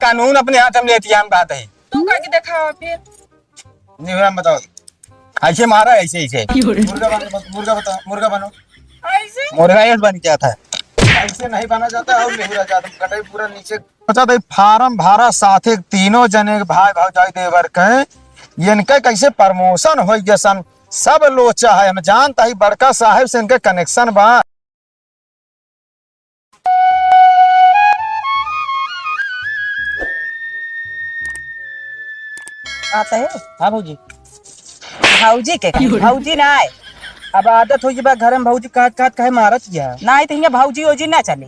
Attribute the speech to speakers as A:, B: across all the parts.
A: कानून अपने हाथ में लेती है, हम बात है।
B: तू करके दिखाओ फिर।
A: नहीं हम बताओ, ऐसे मारा ऐसे ऐसे मुर्गा बनो, मुर्गा बताओ, मुर्गा बनो।
B: ऐसे
A: मुर्गा ये बन क्या था, ऐसे नहीं बना जाता और नहीं जाता, कटाई पूरा नीचे पचा दे। फार्म भारा साथे तीनों जने भाई भौजाई देवर कहे इनके कैसे प्रमोशन हो जसन सब लोचा है। हम जानता ही बड़का साहब से इनके कनेक्शन बा।
B: आता है।
A: हाँ भौजी,
B: भौजी के भौजी ना आए।
A: अब आदत हो बा घर में भौजी काट काट कहे मारत गया
B: ना तो हियां भौजी ओजी ना चले,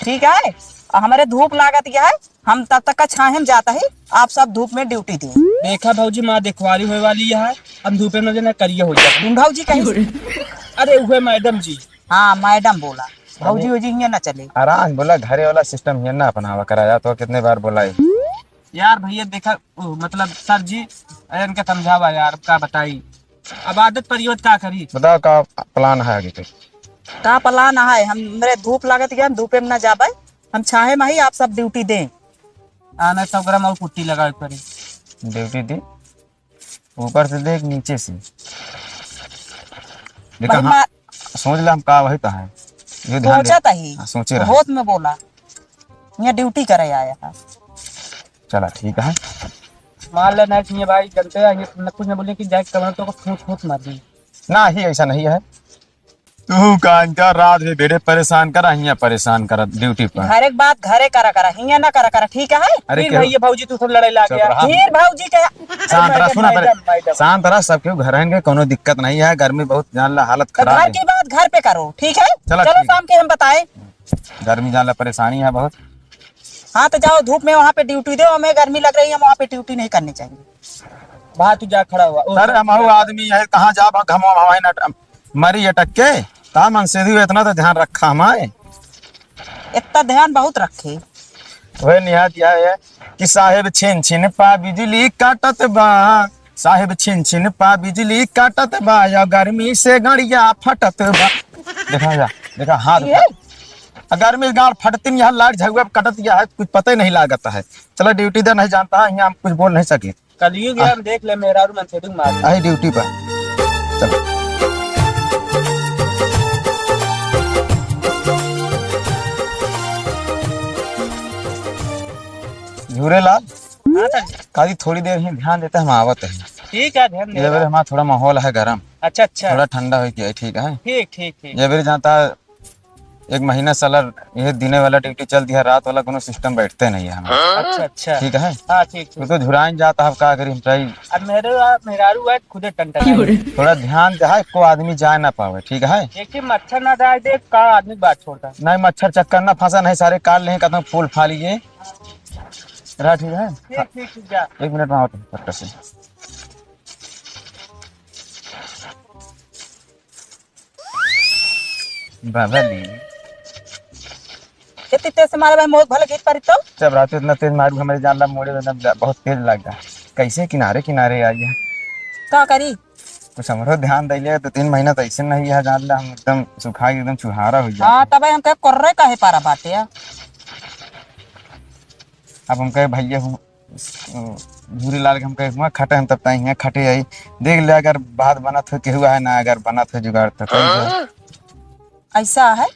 B: ठीक है। और हमारे धूप लागत गया है, हम तब तक का छाहे में जाता है, आप सब धूप में ड्यूटी दें।
A: देखा भौजी माँ देखवारी होने वाली है, हम धूपे में ना करिए हो जाए।
B: तुम भौजी कहीं
A: अरे हुए मैडम जी।
B: हाँ मैडम बोला भौजी ओजी हियां ना चले।
A: आराम बोला घरे वाला सिस्टम ये ना अपनावा कराया तो कितने बार बोला है। यार भैया देखा मतलब सर जी इनका समझावा यार का बताई, अब आदत परिवर्तन क्या करी बताओ, का प्लान है आगे
B: का प्लान है, हम मेरे धूप लागत गया, हम धूपे में ना जाबे, हम छाहे में ही आप सब ड्यूटी दें।
A: आना 100 ग्राम और पुट्टी लगा पड़ी ड्यूटी दी, ऊपर से देख नीचे से देखा। हाँ, सोच ला हम का वही तो है ये ध्यान
B: सोचा था ही
A: सोचे रहा
B: होश में बोला यहाँ ड्यूटी करे आया था।
A: चला ठीक है। मान लेना चाहिए भाई, जनते हैं कुछ न बोले कि जाए कमर तो फूट फूट मार दी ना ही, ऐसा नहीं है। तू कान का रात में बेड़े परेशान करा, हियां परेशान करा ड्यूटी पर।
B: घर एक बात घरे करा करा हियां ना करा करा, ठीक है।
A: अरे भैया भौजी तू सब लड़ाई ला गया
B: फिर भौजी के
A: शांत रहा, सुना पहले शांत रहा, सब क्यों घर आएंगे, कोनो दिक्कत नहीं है, गर्मी बहुत जान ला हालत खराब
B: घर
A: है।
B: की बात घर पे करो, ठीक है।
A: चलो
B: शाम के हम बताए,
A: गर्मी जान ला परेशानी है बहुत।
B: हाँ तो जाओ धूप में वहाँ पे ड्यूटी दो, हमें गर्मी लग रही है, वहाँ पे ड्यूटी नहीं करनी चाहिए।
A: बाहर तू जा खड़ा हुआ सर, हम आदमी है कहाँ जा घमा मरी अटक के ता मन से इतना तो ध्यान रखा हमारे,
B: इतना ध्यान बहुत रखे।
A: वह निहात यह है कि साहेब छिन छिन पा बिजली काटत बा, साहेब छिन छिन पा बिजली काटत बा, या गर्मी से गड़िया फटत बा। देखा जा देखा हाथ अगर में गाड़ फटती यहाँ लाइट झगड़ा कटत गया है, कुछ पता ही नहीं लागता है। चलो ड्यूटी दे नहीं जानता है, यहाँ हम कुछ बोल नहीं सके। कल हम देख ले मेरा आई ड्यूटी पर। चलो झूरेलाल खाली थोड़ी देर ही ध्यान देते हम आवत है। ठीक है ध्यान दे। हमारा थोड़ा माहौल है गरम, अच्छा अच्छा थोड़ा ठंडा हो गया, ठीक है। ठीक ठीक ठीक। ये जानता एक महीना साला ये दिने वाला ड्यूटी चल दिया, रात वाला कोनो सिस्टम बैठते नहीं है हमारा। अच्छा अच्छा ठीक है। हाँ ठीक ठीक। तो झुराइन जाता है का करी हम अब मेरारू है खुदे टंटन, थोड़ा ध्यान दे को आदमी जा ना पावे, ठीक है। देखिए मच्छर ना जाए दे का आदमी बात छोड़ता नहीं, मच्छर चक्कर ना फंसा नहीं, सारे काल नहीं कहता फूल फा लीजिए रहा, ठीक है। ठीक ठीक जा 1 मिनट में आओ पट्टा से। बाबली
B: तेज से मारे भाई मोह भले गीत पर तो
A: जब रात इतना तेज मारू हमारे जान ला मोड़े बहुत तेज लग गया, कैसे किनारे किनारे आई है
B: का करी
A: कुछ हमरो ध्यान दिले। तो 3 महीना तो ऐसे नहीं है, जान ला हम एकदम सुखा एकदम चुहारा हो गया।
B: हां तब हम कह कर रहे काहे पारा बाटे।
A: अब हम कहे भैया झूरी लाल के हम कहे हुआ खटे, हम तब तक यहाँ खटे आई देख ले, अगर बात बनत हो केहू है ना, अगर बनत हो जुगाड़ तो
B: ऐसा है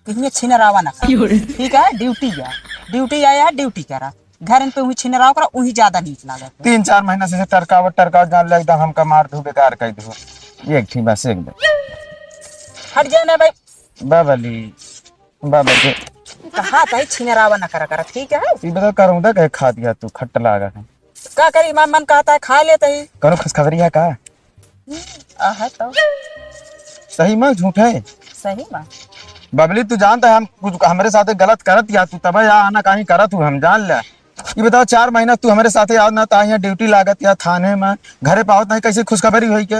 B: कि छिनरावा ना कर, ठीक है। ड्यूटी आया है ड्यूटी करा, घर पे वही छिनराव करा वही ज्यादा नीक लागत।
A: 3-4 महीना से टरकावट जान ले एकदम हमका मार दू बेकार कर दू एक ठीक बस एकदम
B: हट जाना भाई।
A: बाबली बाबली
B: कहा था छिनरावा ना करा, ठीक है।
A: ये बता करूं दा कहे खा दिया तू खट्टा लागा है
B: का करी मन कहता है खा लेते ही
A: करो खुशखबरी है का
B: है तो
A: सही में झूठ है
B: सही में।
A: बबली तू जानता है हम कुछ हमारे साथ गलत करत या तू तब यहाँ आना कहीं करत हूँ हम जान ले। ये बताओ 4 महीना तू हमारे साथ याद ना था, यहाँ ड्यूटी लागत या थाने में घरे पावत नहीं, कैसे खुशखबरी हुई के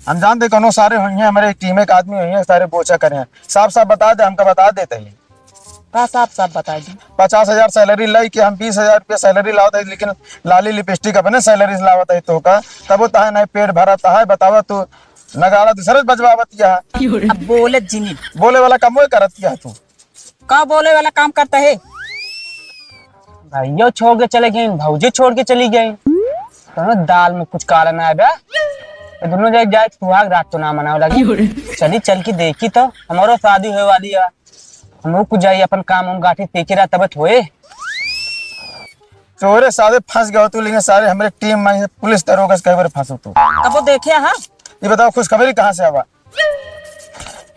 A: हम जानते कोनो सारे हुई हैं, हमारे टीम एक आदमी हुई है सारे बोचा करे हैं। साफ साफ बता दे, हमका बता देते हैं
B: का साफ बता दी।
A: 50,000 सैलरी लाई कि हम 20,000 रुपया सैलरी लावत है, लेकिन लाली लिपस्टिक अपने सैलरी लावत है तो का तब वो है नहीं पेट भरा है। बतावा तू नगाड़ा दूसरे बजवावत या
B: अब बोले जिनी
A: बोले वाला काम वो करत किया तू
B: का बोले वाला काम करता है।
C: भाइयों छोड़ के चले गए, भौजी छोड़ के चली गई। तो दाल में कुछ काला ना आया, दोनों जगह जाए सुहाग रात तो ना मनाओ लगी। चली चल के देखी तो हमारो शादी होने वाली है, हम लोग कुछ जाइए अपन काम हम गाठी देखे रहा तब होए।
A: चोरे सारे फंस गए तू, लेकिन सारे हमारे टीम में पुलिस दरोगा से कई बार फंसो तू।
B: अब वो देखे हाँ
A: ये बताओ खुशखबरी कहाँ से आवा?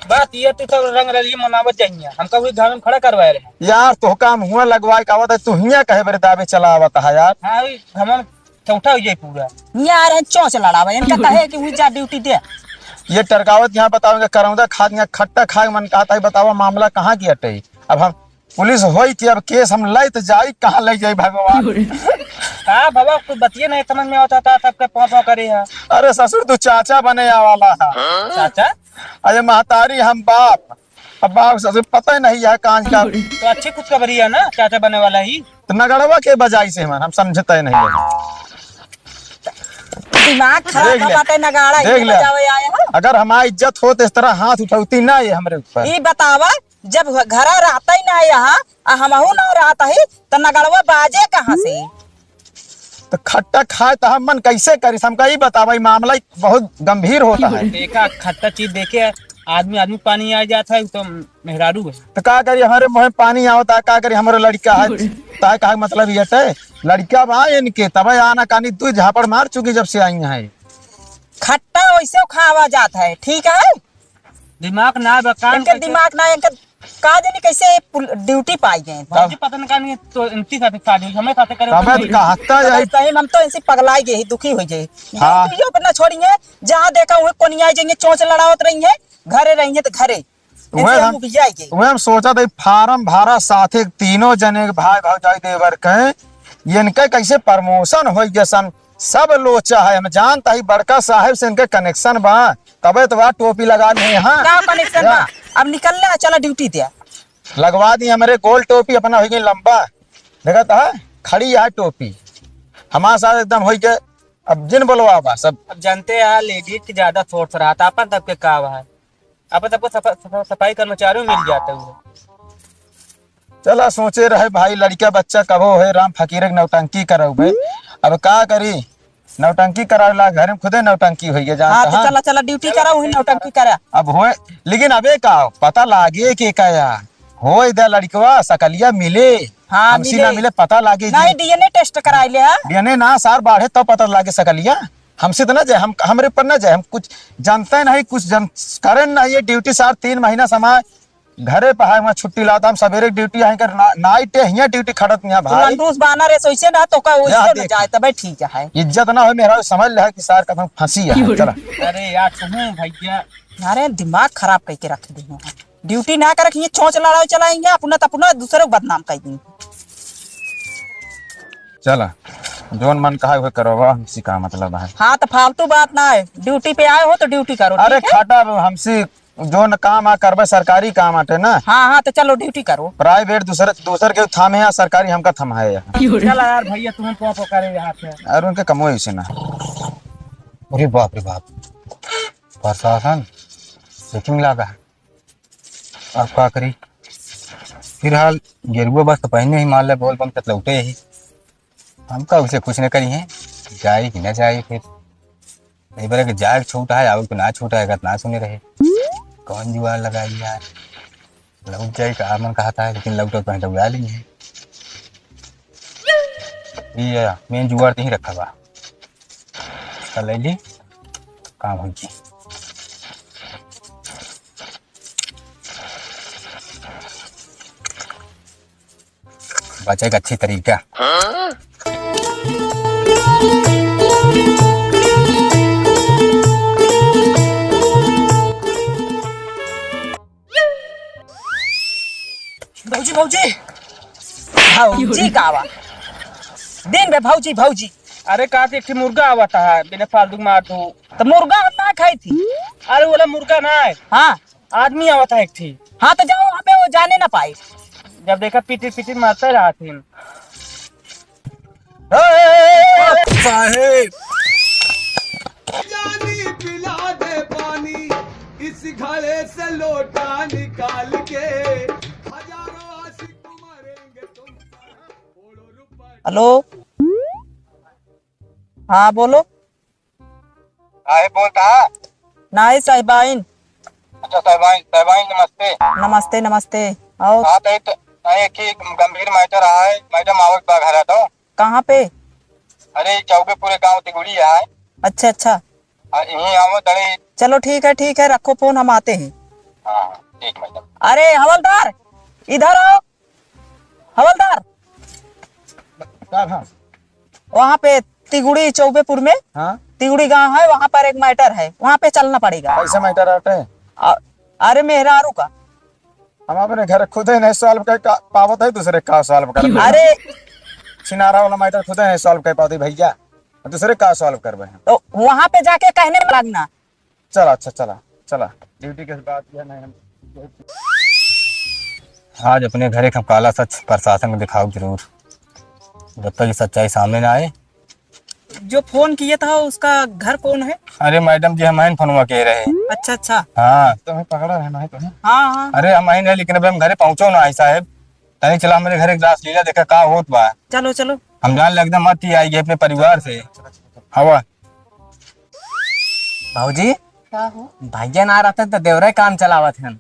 C: बात ये तू सब रंग रलिए मनावत चाहिए, हम कभी घर में खड़ा करवाए रहे
A: यार तो काम हुआ लगवाए का आवत है, तू हिया कहे बरे दावे चला आवत है यार।
C: हाँ हम चौथा हो जाए पूरा
B: यार है चौंच लड़ावा इनका कहे कि हुई जा ड्यूटी दे।
A: ये टरकावत यहाँ बताओगे करौदा खाद यहाँ खट्टा खाए मन कहता है, बताओ मामला कहाँ की हटे। अब हम पुलिस होई थी, अब केस हम ले तो जाई कहाँ ले जाई भगवान।
C: हाँ बाबा कुछ बतिए नहीं समझ में आता था, सबके पाँव करे है।
A: अरे ससुर तू चाचा बने वाला है।
C: चाचा
A: अरे महतारी हम बाप, अब बाप ससुर पता ही नहीं है कांच का।
C: तो अच्छी खुशखबरी है ना, चाचा बने वाला ही।
A: तो नगड़वा के बजाई से हम समझते ही नहीं है।
B: दिमाग खराब बाटे नगाड़ा
A: देख ले,
B: बजावे आए हो।
A: अगर हमारी इज्जत हो तो इस तरह हाथ उठाती ना ये हमरे ऊपर।
B: ये बतावा जब घर रहता ही ना यहाँ हमहू ना रहता ही तो नगड़वा बाजे कहाँ से?
A: तो खट्टा खाए तो हम मन कैसे करी, हमका ही बतावा। मामला बहुत गंभीर होता है।
C: देखा खट्टा चीज देखे आदमी आदमी पानी आ जाता है तो मेहरारू है।
A: तो का करी हमारे मुँह में पानी आवता है, का करी हमारे लड़का है ताकि का मतलब ये है लड़का बा इनके तब आना कानी तू झापड़ मार चुकी जब से आई है।
B: खट्टा वैसे खावा जाता है, ठीक है
C: दिमाग ना बका
B: इनके दिमाग ना इनके का जाने कैसे ड्यूटी पाई गए।
C: भाजी पता न कानी तो इनकी साथ शादी हमें साथ करे
A: तब कहता है
B: सही हम तो इनसे पगलाई गए दुखी हो गए।
A: हाँ।
B: ड्यूटी अपना छोड़िए, जहाँ देखा हुए कोनिया जाएंगे चोंच लड़ावत रही है, घरे रही है तो घरे
A: वह हम सोचा था फार्म भाड़ा साथे तीनों जने भाई भौजाई देवर कहे इनके कैसे प्रमोशन हो जैसन सब लोचा है। हम जानता ही बड़का साहब से इनके कनेक्शन बा, तबे तो वह टोपी लगा ली। हाँ
B: क्या कनेक्शन बा? अब निकलना चला ड्यूटी दे
A: लगवा दी हमारे गोल टोपी अपना हो गई लंबा, देखा था खड़ी है टोपी हमारे साथ एकदम हो गए। अब जिन बोलवा बा सब
C: अब जानते हैं लेडीज की ज्यादा फोर्स रहा था, अपन तब के का है अपन सबको सफाई कर्मचारी मिल जाते हुए।
A: चला सोचे रहे भाई लड़का बच्चा कबो है राम फकीर नौटंकी करो भाई। अब का करी नौटंकी करा घर में खुदे नौटंकी हुई है
B: हाँ, तो चला चला ड्यूटी करा वही नौटंकी करा।
A: अब हो लेकिन अबे का पता लागे के क्या हो इधर लड़कवा सकलिया मिले
B: हाँ,
A: हमसी ना मिले पता लागे
B: नहीं डीएनए टेस्ट करा ले है।
A: डीएनए ना सार बाढ़े तो पता लागे सकलिया हमसे तो ना जाए, हम हमरे पर ना जाए, हम कुछ जानते नहीं कुछ करे नहीं। ये ड्यूटी सार 3 महीना समय घरे पे है, छुट्टी लाता हम सवेरे ड्यूटी आई कर नाइट हिया ड्यूटी खड़त नहीं भाई।
B: लंडूस बाना रे सोइसे ना तो का ओइसे न जाए तबे ठीक है।
A: इज्जत ना हो मेरा समझ ले कि सार का फंसी है। चला
C: अरे यार तुम्हें भैया
B: अरे दिमाग खराब करके रख दी है। ड्यूटी ना कर रखिए चोंच लड़ाई चलाएंगे अपना दूसरे को बदनाम कर देंगे।
A: चला जोन मन कहा हुए करो हमसी का मतलब है।
B: हाँ तो फालतू बात ना है, ड्यूटी पे आए हो तो ड्यूटी करो।
A: अरे खाटा हमसी जो न काम आ करबे सरकारी काम आटे ना।
B: हाँ हाँ तो चलो ड्यूटी करो।
A: प्राइवेट दूसर के थामे है, सरकारी हमका थमा है।
C: चला यार भैया तुम्हें पो करे यहाँ से
A: अरे उनके कमो से ना। अरे बाप रे बाप प्रशासन चेकिंग लगा है, अब क्या करी फिलहाल गेरुआ बस तो पहने ही मान ले बोल बम तक लौटे ही हमका उसे कुछ न करी है जाए कि न जाए। फिर नहीं बोले कि जाए छूटा है और ना छूटा है ना सुने रहे कौन जुआर लगाई यार लौट जाए का मन कहता है, लेकिन लौट तो उड़ा ली है। ये मेन जुआर तो ही रखा बा कल ली काम होगी। बचेगा अच्छी तरीका।
B: भौजी भौजी भौजी कावा दिन में भौजी भौजी।
C: अरे कहा एक मुर्गा आवता है बिना फालतू मार दो
B: तो मुर्गा हम ना खाई थी।
C: अरे बोला मुर्गा ना है
B: हाँ
C: आदमी आवता है एक थी।
B: हाँ तो जाओ वहाँ पे वो जाने ना पाए।
C: जब देखा पीटी पीटी मारता रहा थी
A: साहेब
D: जानी पिला दे पानी इस घड़े से लोटा निकाल के हजारों आशिक मरेंगे तुम पर।
B: हेलो, हाँ बोलो।
A: आए बोलता।
B: नहीं साहिबाइन।
A: अच्छा साहबाइन साहबाइन नमस्ते।
B: नमस्ते नमस्ते। और
A: हाँ तो एक ही गंभीर मैटर है। मैडम आवक बा घर तो
B: कहाँ पे?
A: अरे चौके पूरे गांव तिगुड़ी है।
B: अच्छा अच्छा,
A: यही आवत अरे।
B: चलो ठीक है, रखो फोन, हम आते हैं।
A: हाँ ठीक मैडम।
B: अरे हवलदार, इधर आओ। हवलदार,
A: हाँ
B: वहाँ पे तिगुड़ी चौबेपुर में,
A: हाँ
B: तिगुड़ी गांव है, वहाँ पर एक मैटर है, वहाँ पे चलना पड़ेगा।
A: कैसे मैटर आते हैं?
B: अरे मेहरारू का।
A: हम अपने घर खुद ही नहीं सॉल्व कर पावत है, दूसरे का सॉल्व कर।
B: अरे
A: छिनारा वाला मैटर खुद ही नहीं सॉल्व कर पाते भैया, दूसरे का सॉल्व करवे हैं।
B: तो वहाँ पे जाके कहने में लगना।
A: चला अच्छा चला ड्यूटी के बाद किया नहीं हम। आज अपने घरे का काला सच प्रशासन को दिखाओ जरूर, जब तक ये सच्चाई सामने ना आए।
B: जो फोन किया था उसका घर कौन है?
A: अरे मैडम जी हम फोनवा कह रहे हैं।
B: अच्छा अच्छा,
A: हाँ तुम्हें पकड़ा है ना तुम्हें?
B: हाँ हाँ,
A: अरे हम है लेकिन अभी हम घरे पहुंचो ना आई साहब। तनी चला मेरे घरे रास लीला देखा का होत बा।
B: चलो चलो।
A: हम जान लगता मत ही आएगी अपने परिवार से। हवा
B: भाऊजी,
E: का हो?
B: भैया ना रहते तो देवरे काम चलावत हैं।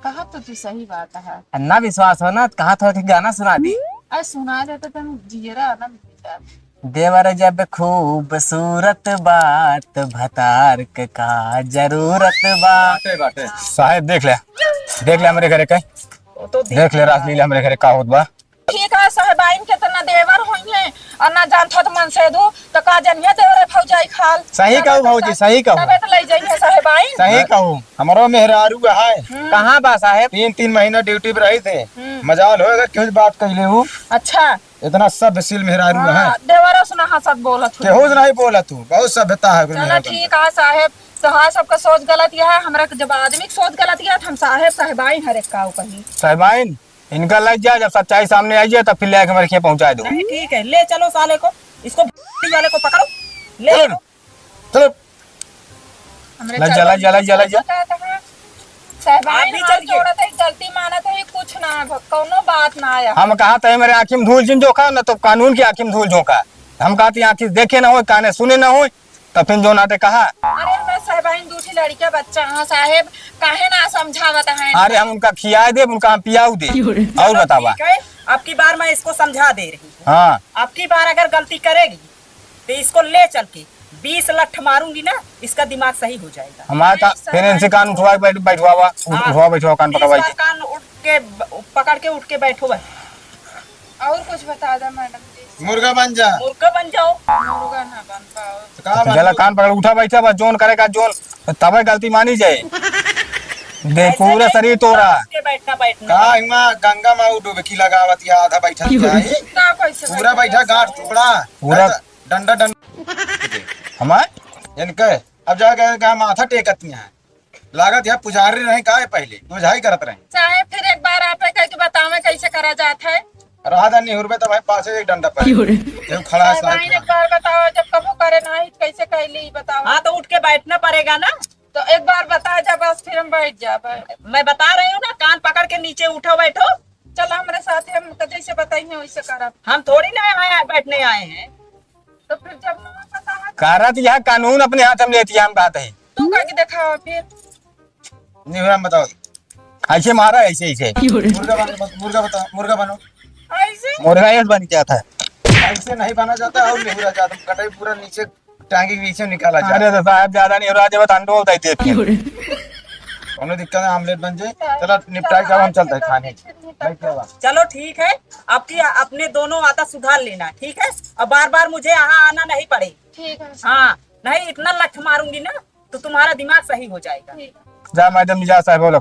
E: कहा तो तू सही बात है।
B: अन्ना विश्वास हो ना, कहा थोड़ा ठीक गाना सुना दी।
E: अरे सुना देता तुम जियरा आनंद मिलता।
B: देवर जब खूबसूरत बात भतार के का जरूरत बात।
A: साहेब देख ले मेरे घरे का, देख ले रास लीला मेरे घरे का होत बा।
E: ठीक है साहबाइन के तना देवर होई है और ना जानत मन से दो तो का जनिया देवर भौजाई खाल।
A: सही कहू भाऊजी, सही कहू,
E: तबे तो ले जाइए साहबाइन।
A: सही कहू। हमारो मेहरारू है
B: कहाँ बा साहेब?
A: 3 महीना ड्यूटी पे रही थे। मजाल हो अगर क्यों बात कहले हूँ।
E: अच्छा,
A: इतना सभ्यशील मेहरारू है।
E: हाँ, देवर सुना हसत बोलत हो।
A: केहू नहीं बोला तू, बहुत सभ्यता है।
E: चलो ठीक है साहेब, तो हाँ सबका सोच गलत यह है, हमरा जब आदमी की सोच गलत है हम साहेबाइन हर एक का कही।
A: साहबाइन इनका लग जाए, जब सच्चाई सामने आई जाए तब फिर लेके मेरे खेत पहुंचा दो।
B: नहीं ठीक है, ले चलो साले को, इसको वाले को पकड़ो, ले
A: चलो चलो जला
E: साहबाइन
B: आप भी
E: हाथ
B: चलिए।
E: जोड़त है, गलती मानत है, कुछ ना कौनो बात ना आया।
A: हम कहा था मेरे आँखी में धूल जिन झोंका न तो कानून की आँखी में धूल झोंका। हम कहते आँखी देखे ना हो, काने सुने ना हो, तब फिर जो नाते कहा।
E: अरे मैं साहबाइन दूसरी लड़की का बच्चा हाँ साहेब, काहे ना समझावत है।
A: अरे हम उनका खियाए दे, उनका हम पियाऊ दे। और बतावा।
B: ठीक है, अब की बार मैं इसको समझा दे रही हूँ।
A: हाँ
B: अब की बार अगर गलती करेगी तो इसको ले चल के 20 लठ मारूंगी ना, इसका दिमाग सही हो जाएगा।
A: हमारा फिर इनसे कान उठवा बैठवा कान पकड़वाई।
B: इसका कान उठ के पकड़ के उठ के बैठो भाई।
E: और कुछ बता दे मैडम जी।
A: मुर्गा बन जा,
B: मुर्गा बन जाओ।
E: मुर्गा ना बन पाओ।
A: जला कान पकड़ उठा बैठा बस, जोन करेगा जोन तब गलती मानी जाए। दे पूरा शरीर तोड़ा
B: के बैठना
A: का इमा गंगा माँ डुबकी लगावत या आधा बैठा जाए
E: का कैसे
A: पूरा बैठा गांठ टुकड़ा पूरा डंडा हमारे इनके अब जाके माथा टेकत है लागत है पुजारी रहे का पहले बुझाई करत रहे।
E: चाहे फिर एक बार आप कह के बतावे कैसे करा जाता है।
A: रहा था नहीं तो भाई पास एक डंडा पर खड़ा है
E: साहबाइन एक बार बताओ, जब कबो करे ना ही कैसे कैली बताओ।
B: हाँ तो उठ के बैठना पड़ेगा ना।
E: तो एक बार बता जा बस, फिर हम बैठ जा।
B: मैं बता रही हूँ ना, कान पकड़ के नीचे उठो बैठो।
E: चलो हमारे साथ हम जैसे बताइए वैसे करब।
B: हम थोड़ी ना यहाँ बैठने आए हैं।
E: तो फिर जब पता है
A: कारत यह कानून अपने हाथ में लेती है। हम बात है
E: तू कह के दिखाओ फिर।
A: नहीं हम बताओ ऐसे मारा ऐसे ऐसे मुर्गा बनो
E: ऐसे
A: मुर्गा ये बन क्या था, ऐसे नहीं बना जाता और निहुरा जाता कटाई पूरा नीचे टांगे के बीच में निकाला जाता। अरे तो साहब ज्यादा नहीं हो रहा, जब अंडो होता है कोनो दिक्कत है, आमलेट बन जाए। चलो निपटाई कर, हम चलते हैं खाने।
B: चलो ठीक है, आपकी अपने दोनों आता सुधार लेना, ठीक है। और बार बार मुझे यहाँ आना नहीं पड़े।
E: ठीक है।
B: हाँ नहीं, इतना लठ मारूंगी ना तो तुम्हारा दिमाग सही हो जाएगा।
E: ठीक है।
A: जा मैडम जा साहब बोलो।